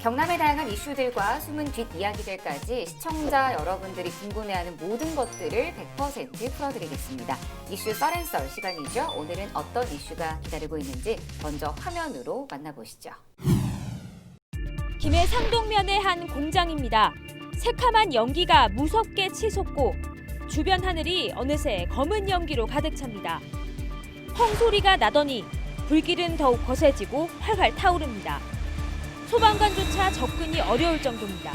경남의 다양한 이슈들과 숨은 뒷이야기들까지 시청자 여러분들이 궁금해하는 모든 것들을 100% 풀어드리겠습니다. 이슈 썰앤썰 시간이죠. 오늘은 어떤 이슈가 기다리고 있는지 먼저 화면으로 만나보시죠. 김해 상동면의 한 공장입니다. 새카만 연기가 무섭게 치솟고 주변 하늘이 어느새 검은 연기로 가득 찹니다. 펑소리가 나더니 불길은 더욱 거세지고 활활 타오릅니다. 소방관조차 접근이 어려울 정도입니다.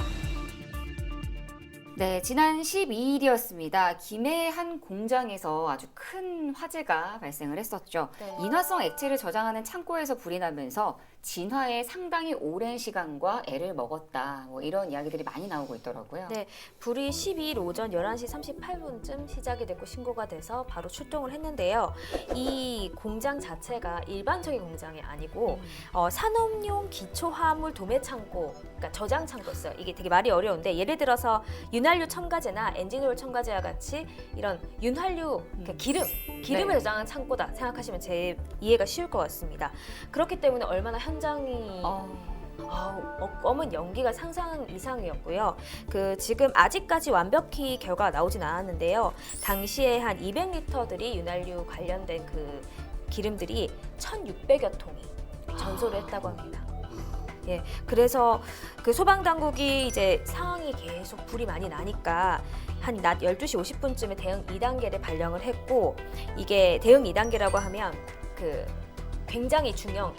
네, 지난 12일이었습니다. 김해의 한 공장에서 아주 큰 화재가 발생을 했었죠. 네. 인화성 액체를 저장하는 창고에서 불이 나면서 진화에 상당히 오랜 시간과 애를 먹었다. 뭐 이런 이야기들이 많이 나오고 있더라고요. 네, 불이 12일 오전 11시 38분쯤 시작이 됐고 신고가 돼서 바로 출동을 했는데요. 이 공장 자체가 일반적인 공장이 아니고 산업용 기초화물 도매 창고, 그러니까 저장 창고였어요. 이게 되게 말이 어려운데 예를 들어서 윤활유 첨가제나 엔진오일 첨가제와 같이 이런 윤활유, 그러니까 기름을 네. 저장한 창고다 생각하시면 제 이해가 쉬울 것 같습니다. 그렇기 때문에 얼마나 현장이 검은 연기가 상상 이상이었고요. 지금 아직까지 완벽히 결과가 나오진 않았는데요. 당시에 한 200리터들이 윤활유 관련된 그 기름들이 1,600여 통이 전소를 했다고 합니다. 예, 그래서 그 소방 당국이 이제 상황이 계속 불이 많이 나니까 한 낮 12시 50분쯤에 대응 2단계를 발령을 했고, 이게 대응 2단계라고 하면 그 굉장히 중형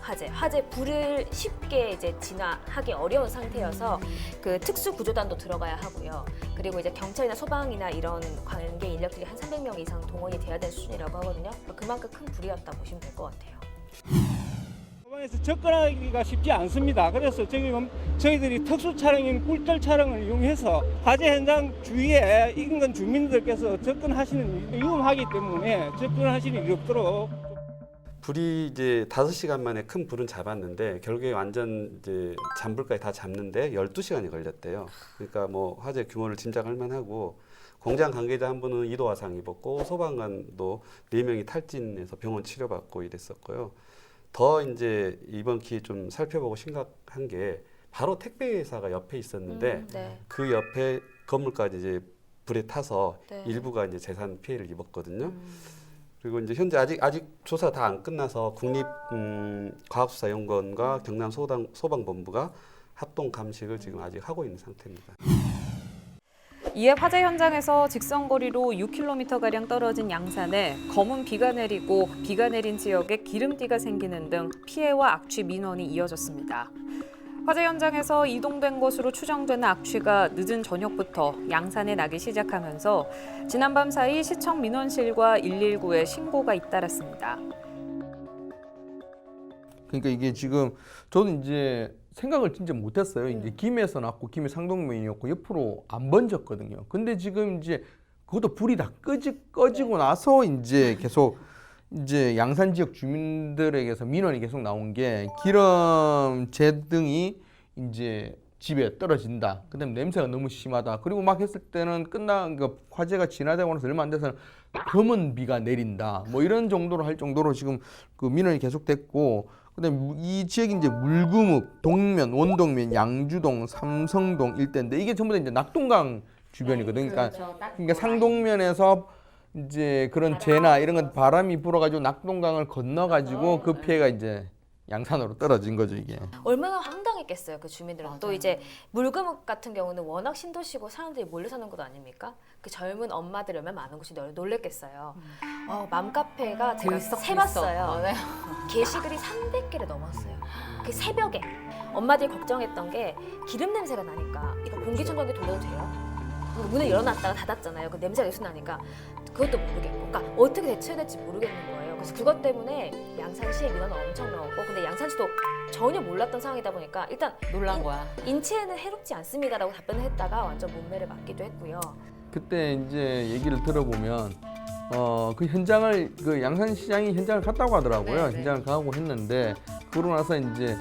화재 불을 쉽게 이제 진화하기 어려운 상태여서 그 특수 구조단도 들어가야 하고요. 그리고 이제 경찰이나 소방이나 이런 관계 인력들이 한 300명 이상 동원이 돼야 되는 수준이라고 하거든요. 그만큼 큰 불이었다 보시면 될 것 같아요. 소방에서 접근하기가 쉽지 않습니다. 그래서 지금 저희들이 특수 차량인 꿀절 차량을 이용해서 화재 현장 주위에 인근 주민들께서 접근하시는 일이 위험하기 때문에 접근하시는 일이 없도록. 불이 이제 5시간 만에 큰 불은 잡았는데 결국에 완전 이제 잔불까지 다 잡는데 12시간이 걸렸대요. 그러니까 뭐 화재 규모를 짐작할 만하고, 공장 관계자 한 분은 2도 화상 입었고 소방관도 4명이 탈진해서 병원 치료받고 이랬었고요. 더 이제 이번 기회에 좀 살펴보고 심각한 게 바로 택배 회사가 옆에 있었는데 네. 그 옆에 건물까지 이제 불에 타서 네. 일부가 이제 재산 피해를 입었거든요. 그리고 이제 현재 아직 조사 다 안 끝나서 국립과학수사연구원과 경남 소방본부가 합동 감식을 지금 아직 하고 있는 상태입니다. 이에 화재 현장에서 직선거리로 6km가량 떨어진 양산에 검은 비가 내리고 비가 내린 지역에 기름띠가 생기는 등 피해와 악취 민원이 이어졌습니다. 화재 현장에서 이동된 것으로 추정되는 악취가 늦은 저녁부터 양산에 나기 시작하면서 지난밤 사이 시청 민원실과 119에 신고가 잇따랐습니다. 그러니까 이게 지금 저도 이제 생각을 진짜 못했어요. 이제 김해에서 났고 김해 상동면이었고 옆으로 안 번졌거든요. 근데 지금 이제 그것도 불이 다 꺼지고 나서 이제 계속 이제 양산 지역 주민들에게서 민원이 계속 나온 게 기름 제등이 이제 집에 떨어진다. 그다음에 냄새가 너무 심하다. 그리고 막 했을 때는 그러니까 화재가 진화되고 나서 얼마 안 돼서는 검은 비가 내린다. 뭐 이런 정도로 할 정도로 지금 그 민원이 계속됐고, 그다음에 이 지역이 이제 물구묵, 동면, 원동면, 양주동, 삼성동 일대인데 이게 전부 다 이제 낙동강 주변이거든요. 그러니까 상동면에서 이제 그런 재나 이런 건 바람이 불어가지고 낙동강을 건너가지고 그 피해가 이제 양산으로 떨어진 거죠, 이게. 얼마나 황당했겠어요, 그 주민들은. 맞아요. 또 이제 물금읍 같은 경우는 워낙 신도시고 사람들이 몰려 사는 곳 아닙니까? 그 젊은 엄마들 얼마나 많은 곳이 놀랬겠어요. 맘카페가 제가 세봤어요. 네. 게시글이 300개를 넘었어요. 그 새벽에 엄마들이 걱정했던 게 기름 냄새가 나니까 이거 공기청정기 돌려도 돼요? 문을 열어놨다가 닫았잖아요. 그 냄새가 계속 나니까 그것도 모르겠고, 그러니까 어떻게 대처해야 될지 모르겠는 거예요. 그래서 그것 때문에 양산시의 민원은 엄청 나왔고, 근데 양산시도 전혀 몰랐던 상황이다 보니까 일단 놀란 거야. 인체에는 해롭지 않습니다라고 답변을 했다가 완전 문매를 맞기도 했고요. 그때 이제 얘기를 들어보면 그 현장을 그 양산시장이 현장을 갔다고 하더라고요. 네. 현장을 가고 했는데 그러고 나서 이제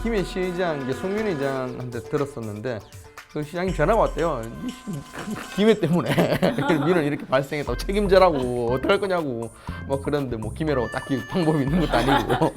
김해 시의장 이제 송윤희 의장한테 들었었는데 그 시장님 전화가 왔대요. 김해 때문에 민원 이렇게 발생했다고 책임져라고 어떡할 거냐고 뭐 그런데 뭐 김해라고 딱히 방법이 있는 것도 아니고.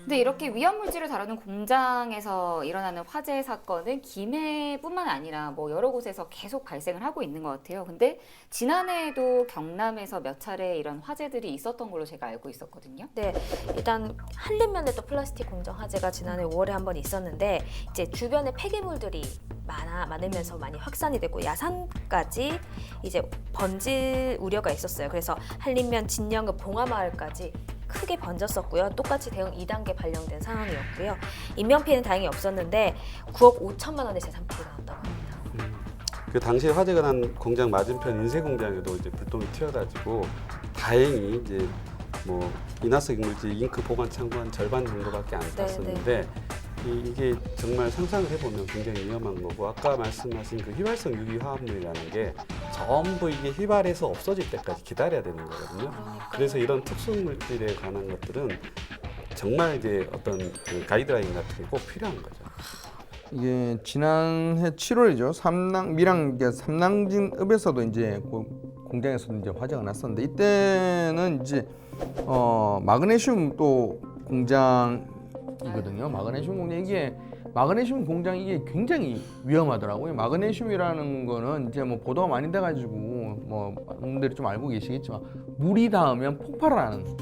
근데 이렇게 위험 물질을 다루는 공장에서 일어나는 화재 사건은 김해뿐만 아니라 뭐 여러 곳에서 계속 발생을 하고 있는 것 같아요. 근데 지난해에도 경남에서 몇 차례 이런 화재들이 있었던 걸로 제가 알고 있었거든요. 네, 일단 한림면에 또 플라스틱 공정 화재가 지난해 5월에 한 번 있었는데 이제 주변에 폐기물들이 많으면서 많이 확산이 되고 야산까지 이제 번질 우려가 있었어요. 그래서 한림면 진영읍 봉화마을까지 크게 번졌었고요. 똑같이 대응 2단계 발령된 상황이었고요. 인명 피해는 다행히 없었는데 9억 5천만 원의 재산 피해가 났다고 합니다. 그 당시에 화재가 난 공장 맞은편 인쇄 공장에도 이제 불똥이 튀어가지고 다행히 이제 뭐 인화성 물질 잉크 보관 창고 한 절반 정도밖에 안 탔었는데 이게 정말 상상을 해보면 굉장히 위험한 거고 아까 말씀하신 그 휘발성 유기 화합물이라는 게 전부 이게 휘발해서 없어질 때까지 기다려야 되는 거거든요. 그래서 이런 특수 물질에 관한 것들은 정말 이제 어떤 그 가이드라인 같은 게 꼭 필요한 거죠. 이게 지난해 7월이죠. 삼낭진읍에서도 이제 공장에서도 이제 화재가 났었는데 이때는 이제 마그네슘 또 공장이거든요. 마그네슘 공장 이게 굉장히 위험하더라고요. 마그네슘이라는 거는 이제 뭐 보도가 많이 돼가지고 뭐 많은 분들이 좀 알고 계시겠지만 물이 닿으면 폭발하는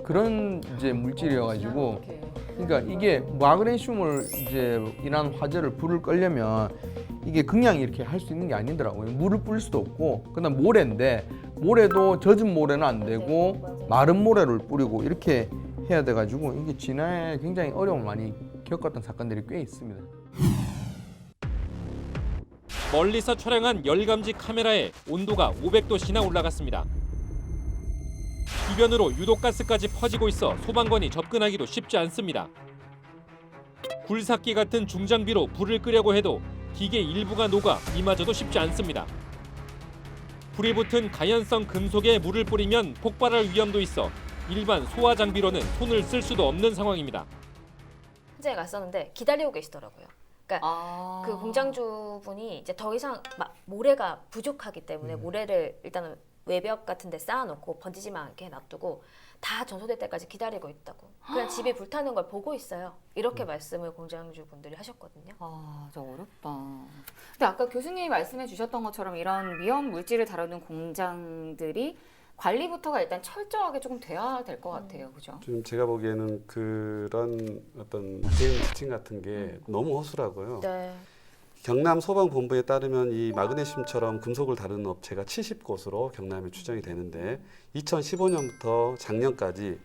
그런 이제 물질이어가지고. 그러니까 이게 마그네슘을 이제 인한 화재를 불을 끌려면 이게 그냥 이렇게 할 수 있는 게 아니더라고요. 물을 뿌릴 수도 없고 그다음 모래인데 모래도 젖은 모래는 안 되고 마른 모래를 뿌리고 이렇게 해야 돼가지고 이게 지난해 굉장히 어려움을 많이 겪었던 사건들이 꽤 있습니다. 멀리서 촬영한 열감지 카메라에 온도가 500도씨나 올라갔습니다. 주변으로 유독가스까지 퍼지고 있어 소방관이 접근하기도 쉽지 않습니다. 굴삭기 같은 중장비로 불을 끄려고 해도 기계 일부가 녹아 이마저도 쉽지 않습니다. 불이 붙은 가연성 금속에 물을 뿌리면 폭발할 위험도 있어 일반 소화 장비로는 손을 쓸 수도 없는 상황입니다. 현장에 갔었는데 기다리고 계시더라고요. 그러니까 그 공장주분이 이제 더 이상 모래가 부족하기 때문에 모래를 일단은 외벽 같은 데 쌓아놓고 번지지만 않게 놔두고 다 전소될 때까지 기다리고 있다고. 그냥 집이 불타는 걸 보고 있어요. 이렇게 말씀을 공장주분들이 하셨거든요. 저 어렵다. 근데 아까 교수님이 말씀해 주셨던 것처럼 이런 위험 물질을 다루는 공장들이 관리부터가 일단 철저하게 조금 돼야 될 것 같아요. 그죠? 지금 제가 보기에는 그런 어떤 대응 지침 같은 게 너무 허술하고요. 네. 경남 소방본부에 따르면 이 마그네슘처럼 금속을 다루는 업체가 70곳으로 경남에 추정이 되는데 2015년부터 작년까지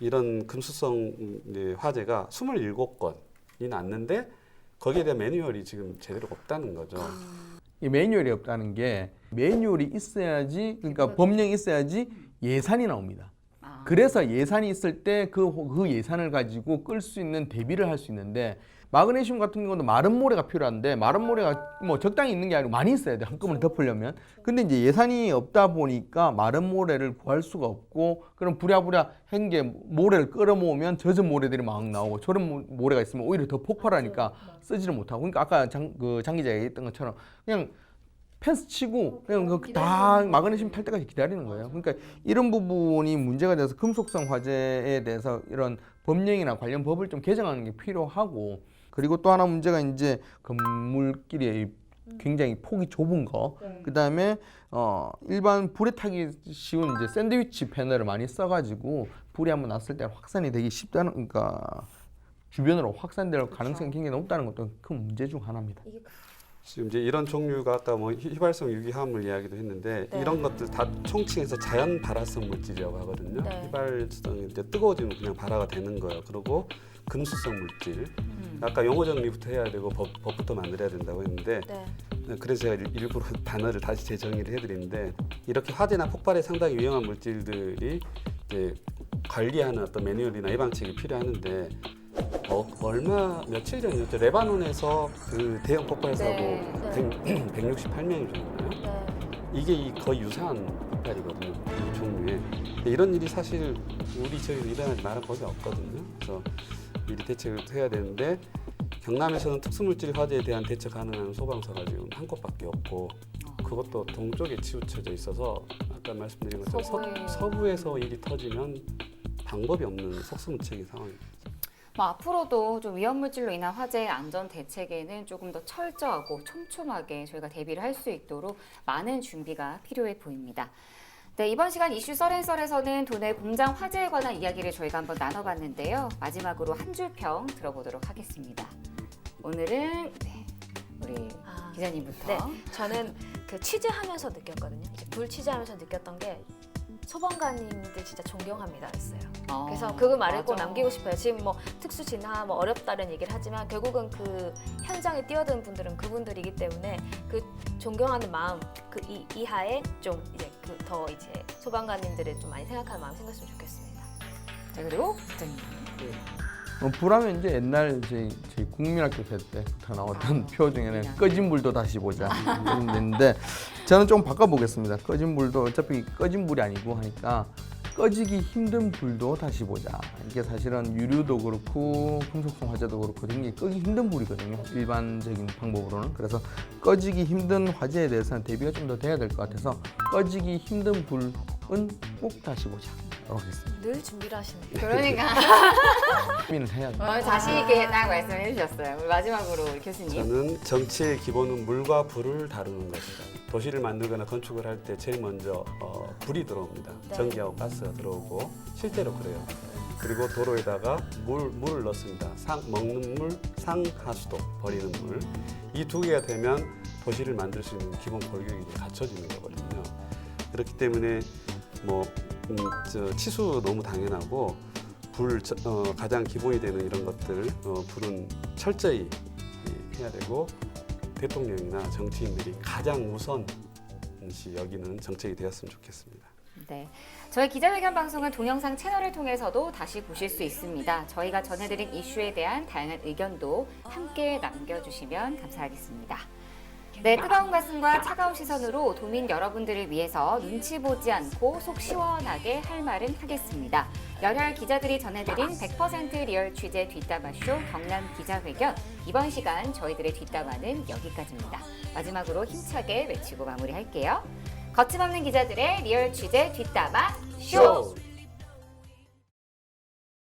이런 금수성 화재가 27건이 났는데 거기에 대한 매뉴얼이 지금 제대로 없다는 거죠. 이 매뉴얼이 없다는 게 매뉴얼이 있어야지 그러니까 법령이 있어야지 예산이 나옵니다. 그래서 예산이 있을 때 그 예산을 가지고 끌 수 있는 대비를 할 수 있는데 마그네슘 같은 경우도 마른 모래가 필요한데 마른 모래가 뭐 적당히 있는 게 아니고 많이 있어야 돼 한꺼번에 덮으려면. 근데 이제 예산이 없다 보니까 마른 모래를 구할 수가 없고 그럼 부랴부랴 한 게 모래를 끌어모으면 젖은 모래들이 막 나오고 저런 모래가 있으면 오히려 더 폭발하니까 쓰지를 못하고. 그러니까 아까 장 기자가 얘기했던 것처럼 그냥 펜스 치고 그냥 다 마그네슘 탈 때까지 기다리는 거예요. 그러니까 이런 부분이 문제가 돼서 금속성 화재에 대해서 이런 법령이나 관련 법을 좀 개정하는 게 필요하고 그리고 또 하나 문제가 이제 건물끼리 굉장히 폭이 좁은 거 그다음에 일반 불에 타기 쉬운 이제 샌드위치 패널을 많이 써가지고 불이 한번 났을 때 확산이 되기 쉽다는 그러니까 주변으로 확산될 가능성이 굉장히 높다는 것도 큰 문제 중 하나입니다. 지금 이제 이런 종류가 아까 뭐 휘발성 유기화합물 이야기도 했는데 이런 것들 다 총칭해서 자연 발화성 물질이라고 하거든요. 휘발성이 이제 뜨거워지면 그냥 발화가 되는 거예요. 그리고 금수성 물질. 아까 용어 정리부터 해야 되고 법부터 만들어야 된다고 했는데 그래서 제가 일부러 단어를 다시 재정의를 해드리는데 이렇게 화재나 폭발에 상당히 위험한 물질들이 이제 관리하는 어떤 매뉴얼이나 예방책이 필요하는데 며칠 전이었죠. 레바논에서 그 대형 폭발 사고 168명이 죽었나요? 이게 거의 유사한 폭발이거든요. 이 종류에. 이런 일이 사실 우리 지역에서 일어나지 말은 거의 없거든요. 그래서 미리 대책을 해야 되는데 경남에서는 특수물질 화재에 대한 대처 가능한 소방서가 지금 한 곳밖에 없고 그것도 동쪽에 치우쳐져 있어서 아까 말씀드린 것처럼 서부에서 일이 터지면 방법이 없는 속수무책인 상황입니다. 뭐 앞으로도 좀 위험물질로 인한 화재의 안전 대책에는 조금 더 철저하고 촘촘하게 저희가 대비를 할 수 있도록 많은 준비가 필요해 보입니다. 네, 이번 시간 이슈 썰앤썰에서는 도내 공장 화재에 관한 이야기를 저희가 한번 나눠봤는데요. 마지막으로 한 줄 평 들어보도록 하겠습니다. 오늘은 우리 기자님부터. 네, 저는 그 취재하면서 느꼈거든요. 이제 불 취재하면서 느꼈던 게 소방관님들 진짜 존경합니다 했어요. 그래서 그 말을 꼭 맞아. 남기고 싶어요. 지금 뭐 특수 진화 뭐 어렵다는 얘기를 하지만 결국은 그 현장에 뛰어든 분들은 그분들이기 때문에 그 존경하는 마음 그 이하에 좀 이제 그 더 이제 소방관님들을 좀 많이 생각하는 마음 생겼으면 좋겠습니다. 자, 그리고 부장님. 불하면 이제 옛날 저희 국민학교 때부터 나왔던 표 중에는 꺼진 불도 다시 보자 이런 게 있는데 저는 좀 바꿔보겠습니다. 꺼진 불도 어차피 꺼진 불이 아니고 하니까 꺼지기 힘든 불도 다시 보자. 이게 사실은 유류도 그렇고 금속성 화재도 그렇고 굉장히 끄기 힘든 불이거든요. 일반적인 방법으로는. 그래서 꺼지기 힘든 화재에 대해서는 대비가 좀 더 돼야 될 것 같아서 꺼지기 힘든 불은 꼭 다시 보자. 하겠습니다. 늘 준비를 하시네요. 그러니까 고민을 해야 돼. 자신 있게 딱 말씀해 주셨어요. 우리 마지막으로 우리 교수님. 저는 정치의 기본은 물과 불을 다루는 것이다. 도시를 만들거나 건축을 할 때 제일 먼저 불이 들어옵니다. 네. 전기하고 가스가 들어오고 실제로 그래요. 그리고 도로에다가 물을 넣습니다. 먹는 물, 상하수도, 버리는 물. 이 두 개가 되면 도시를 만들 수 있는 기본 골격이 갖춰지는 거거든요. 그렇기 때문에 치수 너무 당연하고 가장 기본이 되는 이런 것들 불은 철저히 해야 되고 대통령이나 정치인들이 가장 우선시 여기는 정책이 되었으면 좋겠습니다. 네, 저희 기자회견 방송은 동영상 채널을 통해서도 다시 보실 수 있습니다. 저희가 전해드린 이슈에 대한 다양한 의견도 함께 남겨주시면 감사하겠습니다. 네, 뜨거운 가슴과 차가운 시선으로 도민 여러분들을 위해서 눈치 보지 않고 속 시원하게 할 말은 하겠습니다. 열혈 기자들이 전해드린 100% 리얼 취재 뒷담화쇼 경남 기자회견. 이번 시간 저희들의 뒷담화는 여기까지입니다. 마지막으로 힘차게 외치고 마무리할게요. 거침없는 기자들의 리얼 취재 뒷담화 쇼!